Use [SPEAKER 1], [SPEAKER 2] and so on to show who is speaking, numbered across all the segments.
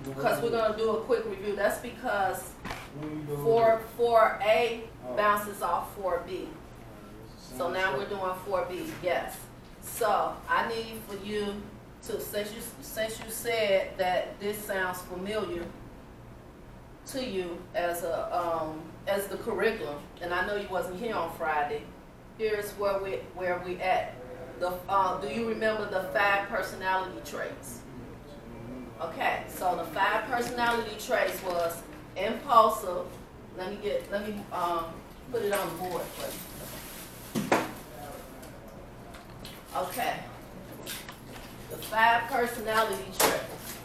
[SPEAKER 1] Because we're going to do a quick review. That's because 4A bounces off 4B. So now we're doing 4B, yes. So I need for you to, since you said that this sounds familiar to you as the curriculum, and I know you wasn't here on Friday. Here's where we at. Do you remember the 5 personality traits? Okay, so the 5 personality traits was impulsive. Let me put it on the board for you. Okay, the 5 personality traits.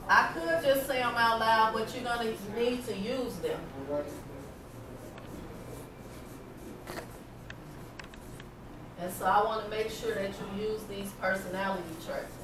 [SPEAKER 1] I could just say them out loud, but you're going to need to use them. And so I want to make sure that you use these personality traits.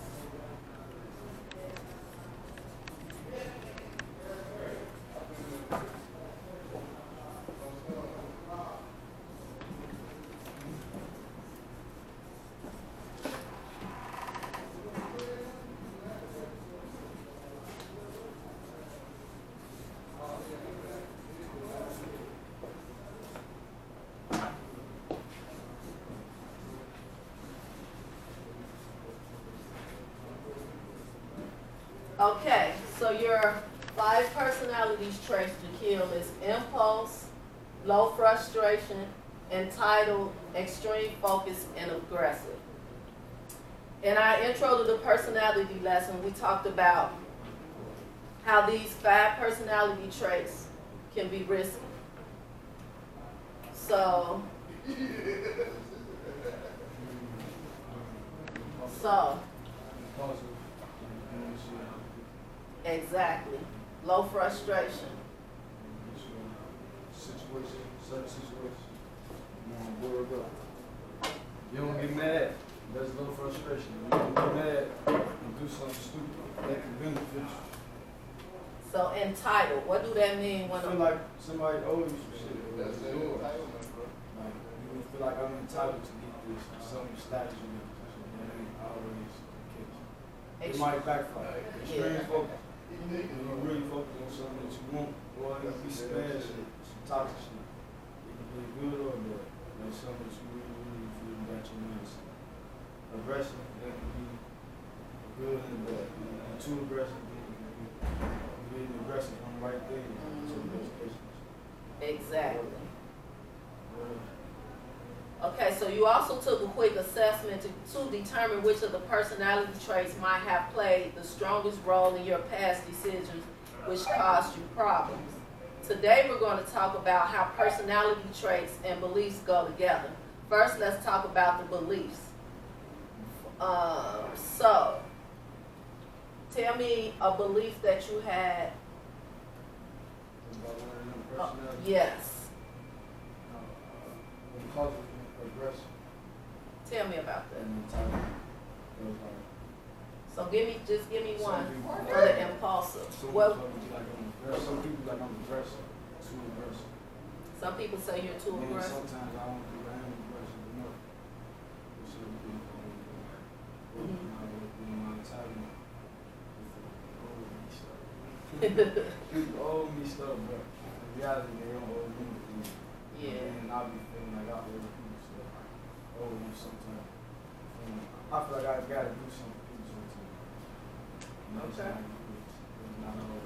[SPEAKER 1] Okay, so your 5 personality traits to kill is impulse, low frustration, entitled, extreme focus, and aggressive. In our intro to the personality lesson, we talked about how these 5 personality traits can be risky. So exactly. Low frustration.
[SPEAKER 2] Certain situation. You don't get mad. That's low frustration. You don't get mad and do something stupid that can benefit you.
[SPEAKER 1] So entitled, what do that mean when
[SPEAKER 2] I feel like somebody owes you some shit. That's entitlement, bro. Like, you feel like I'm entitled to get this, some status you know. That ain't always the case. It might backfire. Extreme focus. When you really focus on something that you want, or it can be some bad shit, some toxic shit. It can be good or bad. Like something that you really feel you got your mindset. Aggression, that can be good and bad. And too aggressive, being aggressive on the right thing.
[SPEAKER 1] Exactly. Okay, so you also took a quick assessment to determine which of the personality traits might have played the strongest role in your past decisions which caused you problems. Today we're going to talk about how personality traits and beliefs go together. First, let's talk about the beliefs. So, tell me a belief that you had. Yes. Tell me about that. So just give me one for the impulsive.
[SPEAKER 2] Some people like I'm aggressive, too aggressive.
[SPEAKER 1] Some people say you're too aggressive.
[SPEAKER 2] Sometimes I don't think I am aggressive enough. People owe me stuff, but in reality they don't owe me anything.
[SPEAKER 1] Yeah.
[SPEAKER 2] And I'll be feeling like I owe people stuff. I owe them sometimes. I feel like I gotta do something for people sometimes.
[SPEAKER 1] Okay.
[SPEAKER 2] It's not all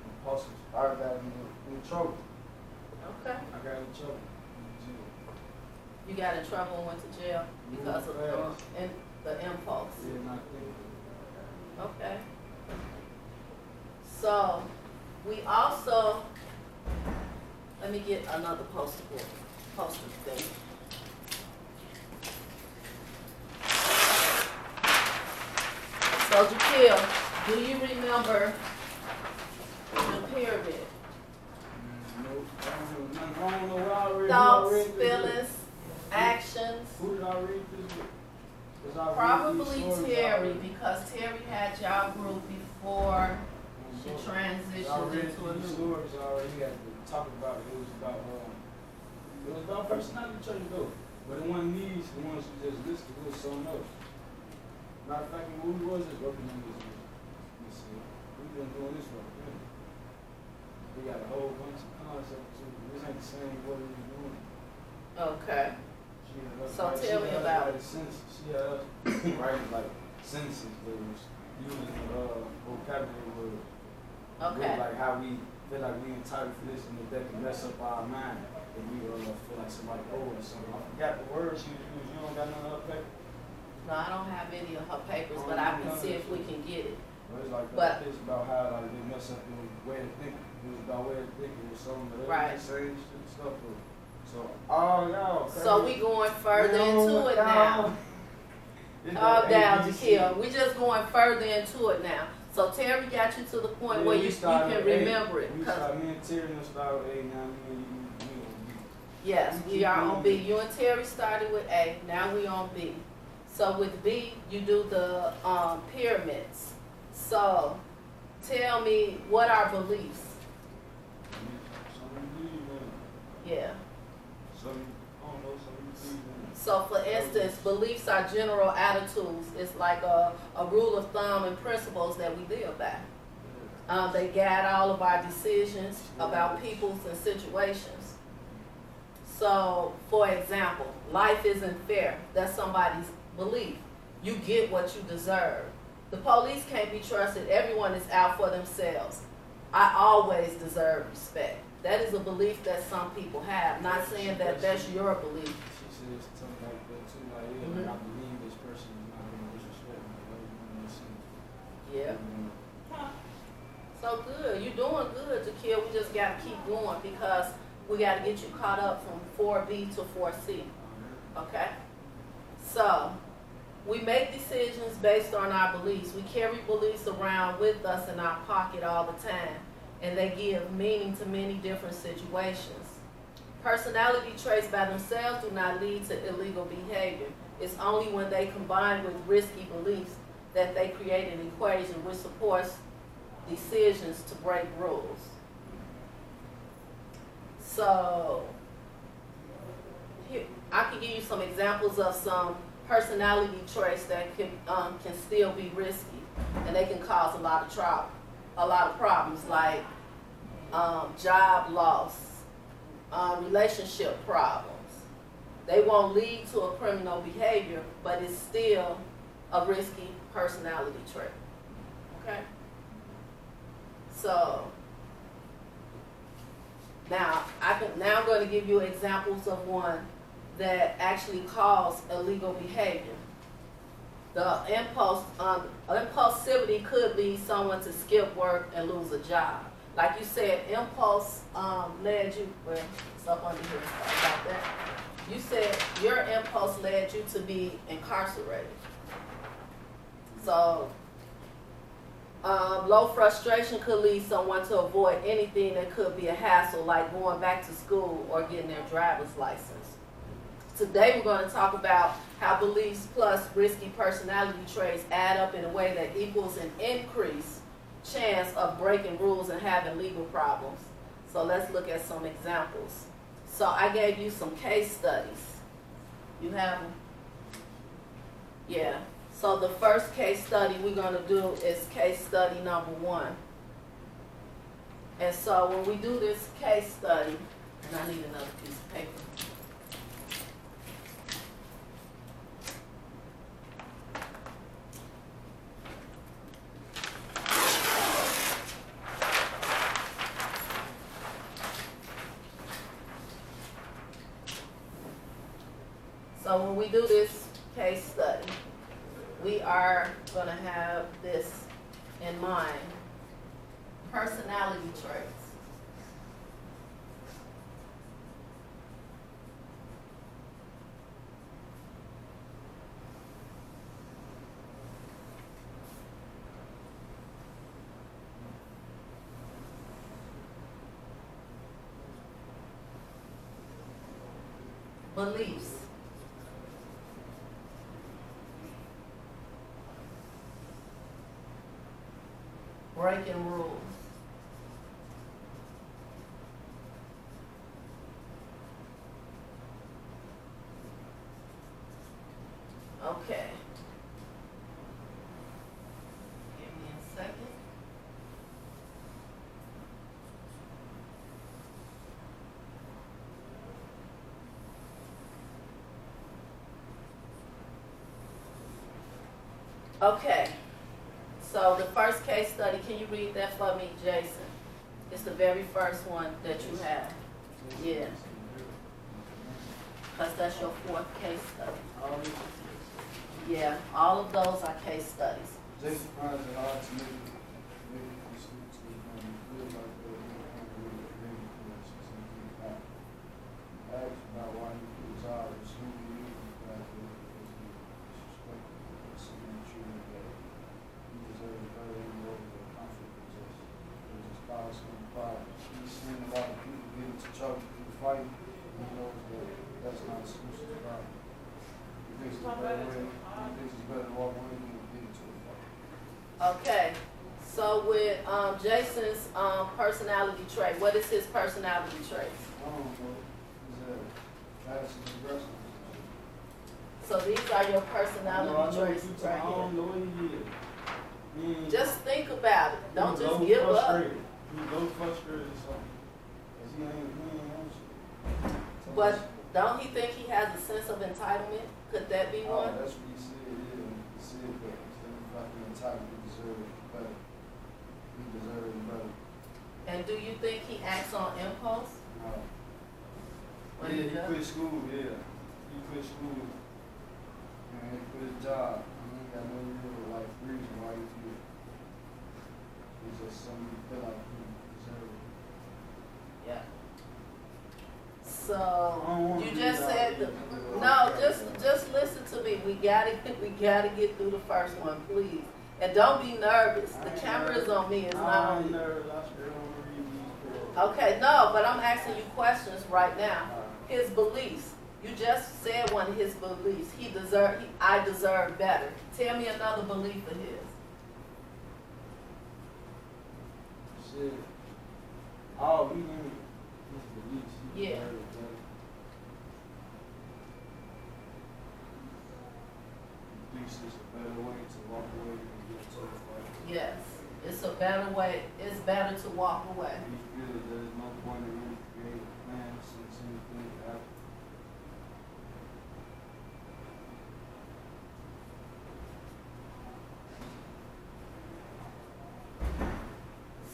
[SPEAKER 2] impulsive. I got in trouble.
[SPEAKER 1] Okay.
[SPEAKER 2] I got in trouble.
[SPEAKER 1] You got in trouble and went to jail because of the impulse.
[SPEAKER 2] Yeah, not thinking.
[SPEAKER 1] Okay. So we also, let me get another poster thing. So Jaquil, do you remember the pyramid?
[SPEAKER 2] Nope. I don't know what I read.
[SPEAKER 1] Thoughts, feelings, actions.
[SPEAKER 2] Who did I read this with?
[SPEAKER 1] Probably Terry, because Terry had y'all group before transitioned
[SPEAKER 2] I read
[SPEAKER 1] into a
[SPEAKER 2] these
[SPEAKER 1] new.
[SPEAKER 2] stories already. We had to talk about it. It was about personality traits though. But the one needs, the ones you just listed, was something else. Matter of fact, what we was just working on this we've been doing this for a minute. We got a whole bunch of concepts too. This ain't the same what we was doing.
[SPEAKER 1] Okay. So tell me about it.
[SPEAKER 2] She had us writing like sentences that was using vocabulary words.
[SPEAKER 1] Okay.
[SPEAKER 2] Like how we feel like we entitled for this and that can mess up our mind. And we feel like somebody owe us something. I forgot the words she was using. You don't got none of her paper?
[SPEAKER 1] No, I don't have any of her papers, but I can see if we can get it.
[SPEAKER 2] Well, it's like it's about how like they mess up your way of thinking. It was about way of thinking or something, but
[SPEAKER 1] right.
[SPEAKER 2] Same stuff. So, oh y'all.
[SPEAKER 1] So we going further into it now. Oh, down to kill. We just going further into it now. So Terry got you to the point where you can remember it.
[SPEAKER 2] Me and Terry started with A now.
[SPEAKER 1] Yes, we are on B. You and Terry started with A. Now we on B. So with B, you do the pyramids. So tell me, what are beliefs? Yeah. So for instance, beliefs are general attitudes. It's like a rule of thumb and principles that we live by. They guide all of our decisions about peoples and situations. So, for example, life isn't fair. That's somebody's belief. You get what you deserve. The police can't be trusted. Everyone is out for themselves. I always deserve respect. That is a belief that some people have. Not saying that that's your belief.
[SPEAKER 2] She says something like that too. Like, I believe this person is not going to disrespect me.
[SPEAKER 1] Yeah. So good. You're doing good, Jaquil. We just got to keep going because we got to get you caught up from 4B to 4C. Okay? So, we make decisions based on our beliefs. We carry beliefs around with us in our pocket all the time, and they give meaning to many different situations. Personality traits by themselves do not lead to illegal behavior. It's only when they combine with risky beliefs that they create an equation which supports decisions to break rules. So, here, I can give you some examples of some personality traits that can still be risky, and they can cause a lot of problems, like job loss, relationship problems. They won't lead to a criminal behavior, but it's still a risky personality trait. Okay? So now I'm going to give you examples of one that actually cause illegal behavior. The impulsivity could lead someone to skip work and lose a job. Like you said, impulse led you, well, it's up under here, sorry about that. You said your impulse led you to be incarcerated. So, low frustration could lead someone to avoid anything that could be a hassle, like going back to school or getting their driver's license. Today we're going to talk about how beliefs plus risky personality traits add up in a way that equals an increased chance of breaking rules and having legal problems. So let's look at some examples. So I gave you some case studies. You have them? Yeah. So the first case study we're going to do is case study number 1. And so when we do this case study, and I need another piece of paper. So when we do this case study, we are going to have this in mind. Personality traits. Beliefs. Breaking rules. Okay. Give me a second. Okay. So the first case study, can you read that for me, Jason? It's the very first one that you have. Yeah. Because that's your fourth case study. Yeah, all of those are case studies.
[SPEAKER 2] Jason finds it hard to make the students feel like they're really asked about why he put his eye on school because he disrespectful and seeing children that he deserves better than over the conflict with us. It was cause him pride. He's seen a lot of people get into trouble through fighting. He knows that that's not exclusive to problem. He thinks it's better to walk away than get into a fight.
[SPEAKER 1] Okay. So with Jason's personality trait, what is his personality trait?
[SPEAKER 2] I don't know. He's passive aggressive.
[SPEAKER 1] So these are your personality traits right
[SPEAKER 2] I don't
[SPEAKER 1] here.
[SPEAKER 2] know what he is.
[SPEAKER 1] Just think about it. Don't just
[SPEAKER 2] He's
[SPEAKER 1] give up.
[SPEAKER 2] frustrated. He's so frustrated or something. 'Cause he ain't on shit.
[SPEAKER 1] But don't he think he has a sense of entitlement? Could that be
[SPEAKER 2] Oh,
[SPEAKER 1] one?
[SPEAKER 2] that's what he said, yeah. He said that instead of fucking entitled, he deserves better. He deserves better.
[SPEAKER 1] And do you think he acts on impulse?
[SPEAKER 2] No.
[SPEAKER 1] When
[SPEAKER 2] Yeah,
[SPEAKER 1] he
[SPEAKER 2] he
[SPEAKER 1] does?
[SPEAKER 2] quit school, yeah. He quit school. And he quit his job. He ain't got no real life reason why he quit. It's just something he feel like he deserves.
[SPEAKER 1] Yeah.
[SPEAKER 2] I
[SPEAKER 1] So
[SPEAKER 2] don't wanna
[SPEAKER 1] you
[SPEAKER 2] be
[SPEAKER 1] just
[SPEAKER 2] out
[SPEAKER 1] said
[SPEAKER 2] here.
[SPEAKER 1] no. Just listen to me. We gotta get through the first one, please. And don't be nervous. The camera is on me. It's not on
[SPEAKER 2] I'm
[SPEAKER 1] you.
[SPEAKER 2] nervous. I still don't read these.
[SPEAKER 1] Okay, no, but I'm asking you questions right now. His beliefs. You just said one of his beliefs. I deserve better. Tell me another belief of his.
[SPEAKER 2] Shit. Oh, he didn't. His beliefs. He
[SPEAKER 1] Yeah.
[SPEAKER 2] deserved better. He thinks it's a better way to walk away than get to the fight.
[SPEAKER 1] Yes, it's a better way. It's better to walk away.
[SPEAKER 2] He feels there's no point in really creating a plan since anything happened.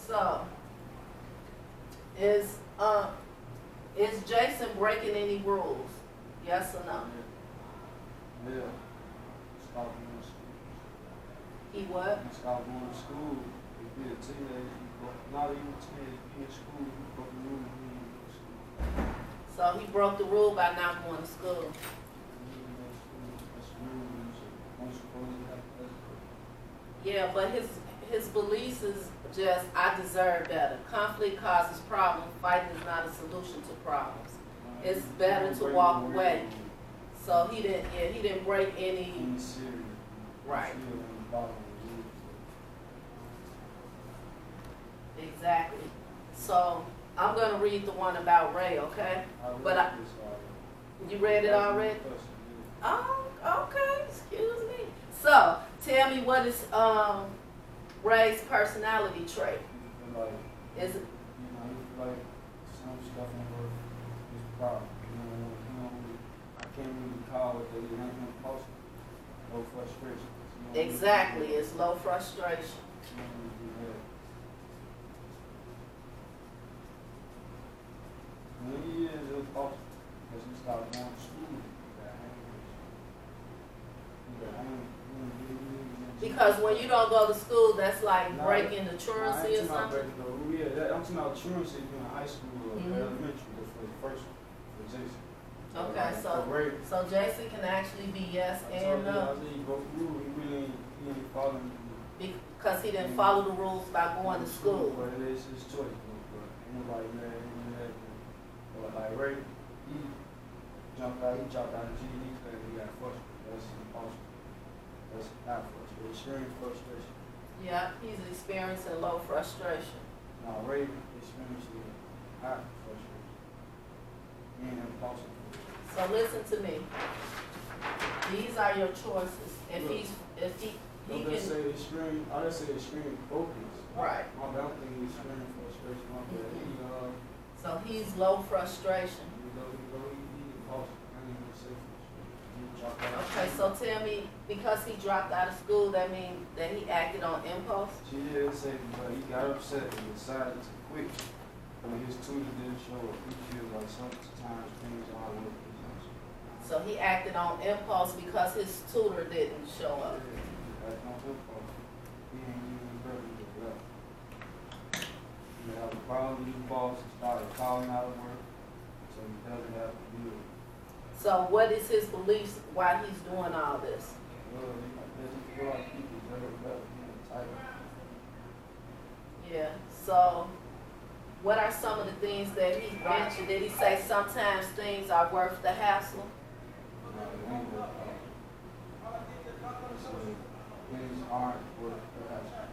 [SPEAKER 1] So, is Jason breaking any rules? Yes or no?
[SPEAKER 2] Yeah. Stop going to school.
[SPEAKER 1] He what?
[SPEAKER 2] He stopped going to school. He be a teenager. Not even a teenager. He in school. He broke the rule. He didn't go to school.
[SPEAKER 1] So he broke the rule by not going to school.
[SPEAKER 2] He didn't go to school. That's the rule. You're supposed to have to.
[SPEAKER 1] Yeah, but his beliefs is just I deserve better. Conflict causes problems. Fighting is not a solution to problems. It's better to walk away. So he didn't break any.
[SPEAKER 2] He's serious.
[SPEAKER 1] Right.
[SPEAKER 2] He's still in the bottom of the rule.
[SPEAKER 1] Exactly. So I'm gonna read the one about Ray, okay? But you read it already? Oh, okay. Excuse me. So tell me what is Ray's personality trait?
[SPEAKER 2] You feel like,
[SPEAKER 1] Is it?
[SPEAKER 2] you know, you feel like some stuff in work is a problem. I can't really call it that it ain't impulsive. No frustration.
[SPEAKER 1] Exactly. It's low frustration.
[SPEAKER 2] When he is impulsive, because he stopped going to school.
[SPEAKER 1] Because when you don't go to school, that's like
[SPEAKER 2] Nah,
[SPEAKER 1] breaking the truancy or something.
[SPEAKER 2] Yeah, I'm talking about truancy in high school or
[SPEAKER 1] Mhm.
[SPEAKER 2] elementary, but for the first one, for Jason.
[SPEAKER 1] Okay,
[SPEAKER 2] For Ray,
[SPEAKER 1] so Jason can actually be yes
[SPEAKER 2] I
[SPEAKER 1] and
[SPEAKER 2] told you, I
[SPEAKER 1] no
[SPEAKER 2] said he broke the rule. He ain't following
[SPEAKER 1] because he didn't follow the rules by going to school.
[SPEAKER 2] But it is his choice. But ain't nobody mad at him. But like Ray, he dropped out of GED class. He got frustrated. That's impossible. That's not frustration. Extreme frustration.
[SPEAKER 1] Yeah, he's experiencing low frustration.
[SPEAKER 2] Now Ray experiencing high frustration. And impossible.
[SPEAKER 1] So listen to me. These are your choices. If
[SPEAKER 2] Look.
[SPEAKER 1] he
[SPEAKER 2] Don't
[SPEAKER 1] can,
[SPEAKER 2] just say extreme, I just say extreme focus.
[SPEAKER 1] right.
[SPEAKER 2] My bad, I'm thinking extreme frustration, my bad.
[SPEAKER 1] So he's low frustration.
[SPEAKER 2] He lost. I ain't gonna say frustration. He dropped out.
[SPEAKER 1] Okay, so tell me, because he dropped out of school, that means that he acted on impulse?
[SPEAKER 2] She didn't say, but he got upset and decided to quit when his tutor didn't show up. He feels like sometimes things aren't what they are.
[SPEAKER 1] So he acted on impulse because his tutor didn't show up.
[SPEAKER 2] That's not his fault. He ain't even ready to go. He had a problem with his boss and started calling out of work, so he doesn't have to do it.
[SPEAKER 1] So what is his beliefs why he's doing all this?
[SPEAKER 2] Well, he feel like he deserves better than the title.
[SPEAKER 1] Yeah, so what are some of the things that he mentioned? Did he say sometimes things are worth the hassle?
[SPEAKER 2] Things aren't worth the hassle.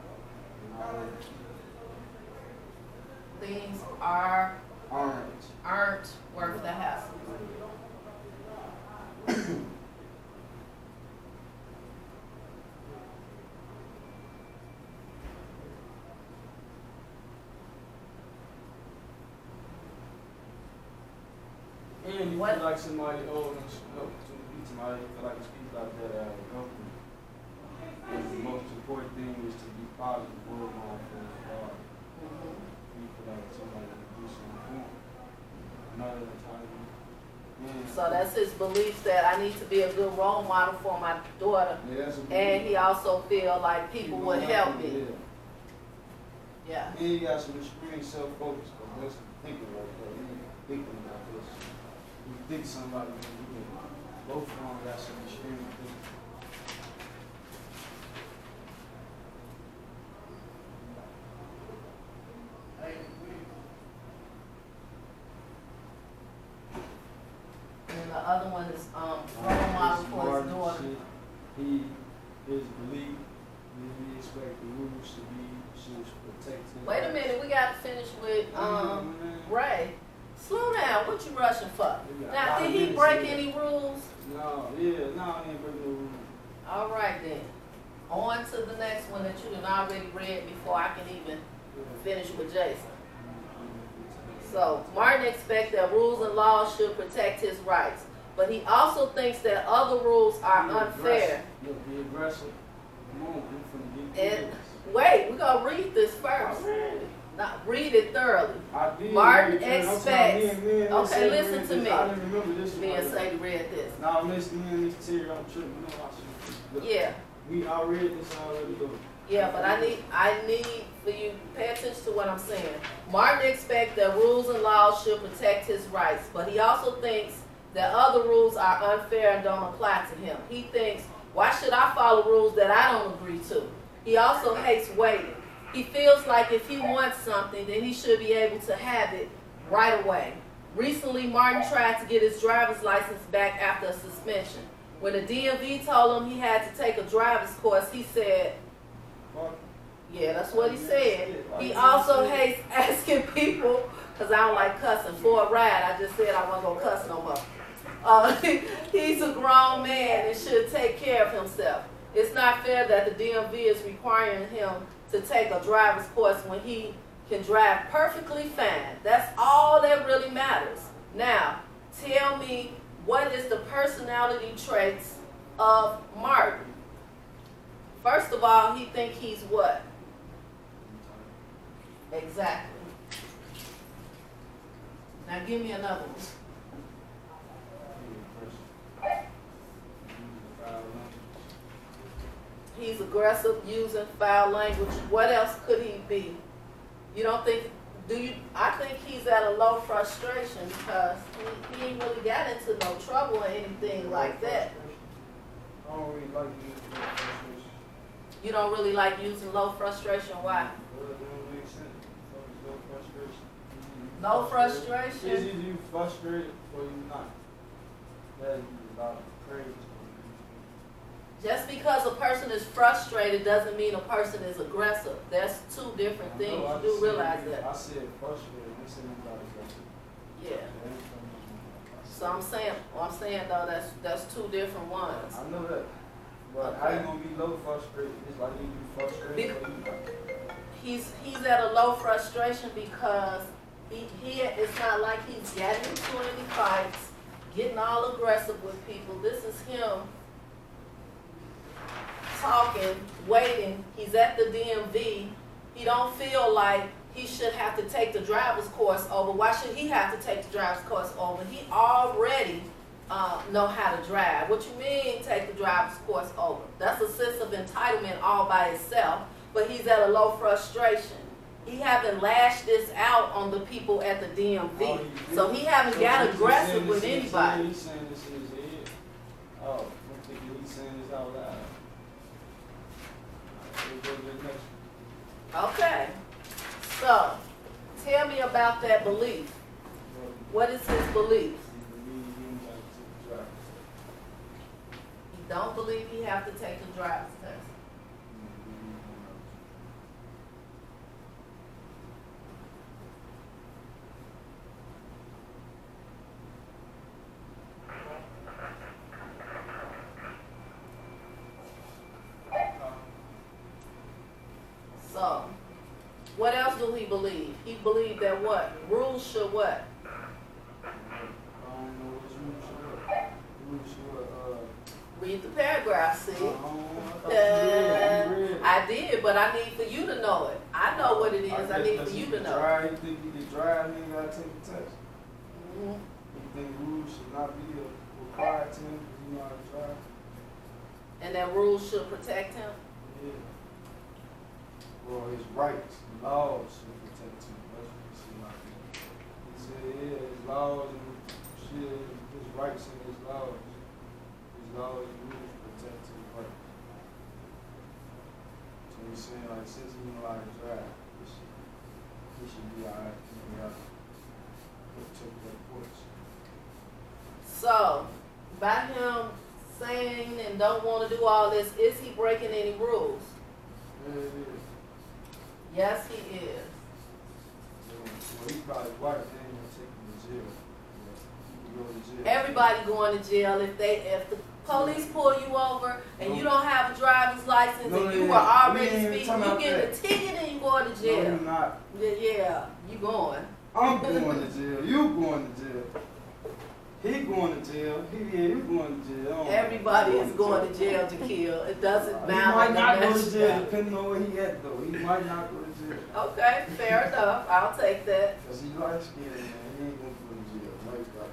[SPEAKER 1] Things
[SPEAKER 2] Aren't.
[SPEAKER 1] aren't worth the hassle.
[SPEAKER 2] And you
[SPEAKER 1] What?
[SPEAKER 2] feel like somebody owes somebody feel like it's people out there that are helping. And the most important thing is to be positive role model for God. You feel like somebody can do something for him. Another time.
[SPEAKER 1] So that's his beliefs that I need to be a good role model for my daughter.
[SPEAKER 2] Yeah, that's a
[SPEAKER 1] And he also feel like people would help me. Yeah.
[SPEAKER 2] And you got some extreme self-focus, because that's thinking like that. You ain't thinking about this. You think somebody can do it. Both of them got some extreme thinking.
[SPEAKER 1] And the other one is role model for his daughter.
[SPEAKER 2] His belief, he expect the rules to be protected.
[SPEAKER 1] Wait a minute, we got to finish with Ray. Slow down. What you rushing for? Now, did he break any rules?
[SPEAKER 2] No, he ain't breaking no rules.
[SPEAKER 1] All right then. On to the next one that you had already read before I can even finish with Jason. So, Martin expects that rules and laws should protect his rights, but he also thinks that other rules are unfair.
[SPEAKER 2] Look, be aggressive. Come on, you finna get
[SPEAKER 1] And
[SPEAKER 2] this.
[SPEAKER 1] wait, we're going to read this first. Now, read it thoroughly.
[SPEAKER 2] I did.
[SPEAKER 1] Martin
[SPEAKER 2] read it.
[SPEAKER 1] expects.
[SPEAKER 2] Me and
[SPEAKER 1] Okay,
[SPEAKER 2] Sadie
[SPEAKER 1] listen
[SPEAKER 2] read
[SPEAKER 1] to
[SPEAKER 2] this.
[SPEAKER 1] me.
[SPEAKER 2] I didn't remember this
[SPEAKER 1] Me
[SPEAKER 2] one.
[SPEAKER 1] and Sadie read this.
[SPEAKER 2] Now, listen, me and Miss Terry on trip. You know I should. Look,
[SPEAKER 1] Yeah.
[SPEAKER 2] I read this already, though.
[SPEAKER 1] Yeah, but I need for you to pay attention to what I'm saying. Martin expects that rules and laws should protect his rights, but he also thinks that other rules are unfair and don't apply to him. He thinks, why should I follow rules that I don't agree to? He also hates waiting. He feels like if he wants something, then he should be able to have it right away. Recently, Martin tried to get his driver's license back after a suspension. When the DMV told him he had to take a driver's course, he said, yeah, that's what he said. He also hates asking people, because I don't like cussing, for a ride. I just said I wasn't going to cuss no more. He's a grown man and should take care of himself. It's not fair that the DMV is requiring him to take a driver's course when he can drive perfectly fine. That's all that really matters. Now, tell me, what is the personality traits of Martin? First of all, he think he's what? Exactly. Now give me another one. He's aggressive, using foul language. What else could he be? You don't think, I think he's at a low frustration because he ain't really got into no trouble or anything like that.
[SPEAKER 2] I don't really like using low frustration.
[SPEAKER 1] You don't really like using low frustration, why?
[SPEAKER 2] Well, it don't make sense. Low frustration.
[SPEAKER 1] Low frustration?
[SPEAKER 2] Is either you frustrated or you not. That is a lot of crazy.
[SPEAKER 1] Just because a person is frustrated doesn't mean a person is aggressive. That's two different things. You do realize that.
[SPEAKER 2] I said frustrated. I said nobody aggressive.
[SPEAKER 1] Yeah. So I'm saying though, that's two different ones.
[SPEAKER 2] I know that. But how you gonna be low frustrated? It's like you be frustrated.
[SPEAKER 1] He's at a low frustration because it's not like he's getting into any fights, getting all aggressive with people. This is him talking, waiting. He's at the DMV. He don't feel like he should have to take the driver's course over. Why should he have to take the driver's course over? He already know how to drive. What you mean take the driver's course over? That's a sense of entitlement all by itself, but he's at a low frustration. He haven't lashed this out on the people at the DMV. So he haven't got aggressive with anybody.
[SPEAKER 2] He's saying this in his head. Oh, I'm thinking he's saying this out loud.
[SPEAKER 1] Okay. So, tell me about that belief. What is his belief? He don't believe he have to take the driver's test. So, what else do he believe? He believed that what? Rules should what? Read the paragraph, see? I did, but I need for you to know it. I know what it is. I need for you to know.
[SPEAKER 2] You think you can drive, you ain't gotta take the test.
[SPEAKER 1] Mm-hmm.
[SPEAKER 2] You think rules should not be required to him because you know how to drive?
[SPEAKER 1] And that rules should protect him?
[SPEAKER 2] Yeah. Well, his rights, laws should protect him. That's what he said. He said, yeah, his laws and shit, his rights and his laws. His laws and rules protect his rights. So he's saying, like, since he know how to drive, he should be alright. He have to take that course.
[SPEAKER 1] So, by him saying and don't want to do all this, is he breaking any rules?
[SPEAKER 2] Yeah, it is.
[SPEAKER 1] Yes, he is.
[SPEAKER 2] Well, he probably white, they ain't gonna take him to jail. He can go to jail.
[SPEAKER 1] Everybody going to jail if the police pull you over and you don't have a driver's license and you were already speeding, you get a ticket and you going to jail.
[SPEAKER 2] No, you're not.
[SPEAKER 1] Yeah, you going.
[SPEAKER 2] I'm going to jail. You going to jail. He going to jail. You going to jail.
[SPEAKER 1] Everybody is going to jail to kill. It doesn't matter.
[SPEAKER 2] He might not go to jail depending on where he at though. He might not go to jail.
[SPEAKER 1] Okay, fair enough. I'll take that.
[SPEAKER 2] Because he light skinned, man. He ain't going to go to jail. Light skinned.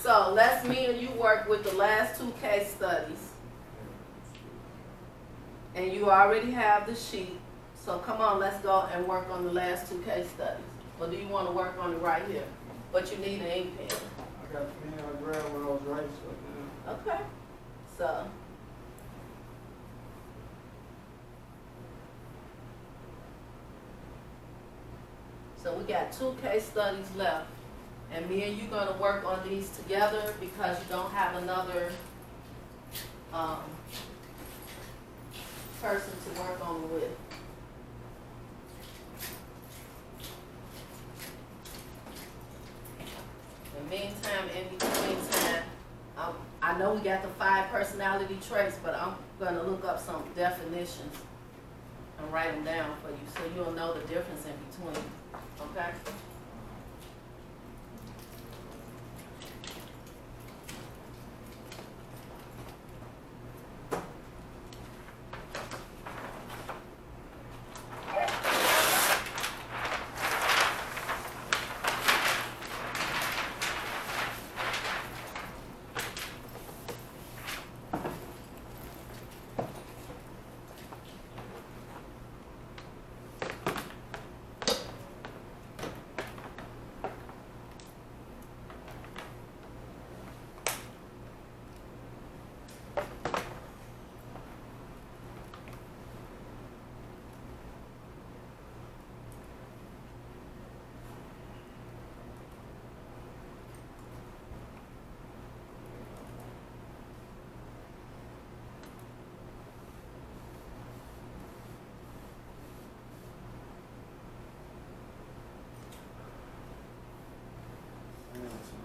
[SPEAKER 1] So let's me and you work with the last two case studies. And you already have the sheet. So come on, let's go and work on the last two case studies. Or do you want to work on it right here? But you need an ink pen.
[SPEAKER 2] I got the pen I grabbed when I was writing stuff down.
[SPEAKER 1] Okay. So. So we got two case studies left. And me and you going to work on these together because you don't have another person to work on with. In the meantime, in between time, I know we got the 5 personality traits, but I'm going to look up some definitions and write them down for you so you'll know the difference in between. Okay?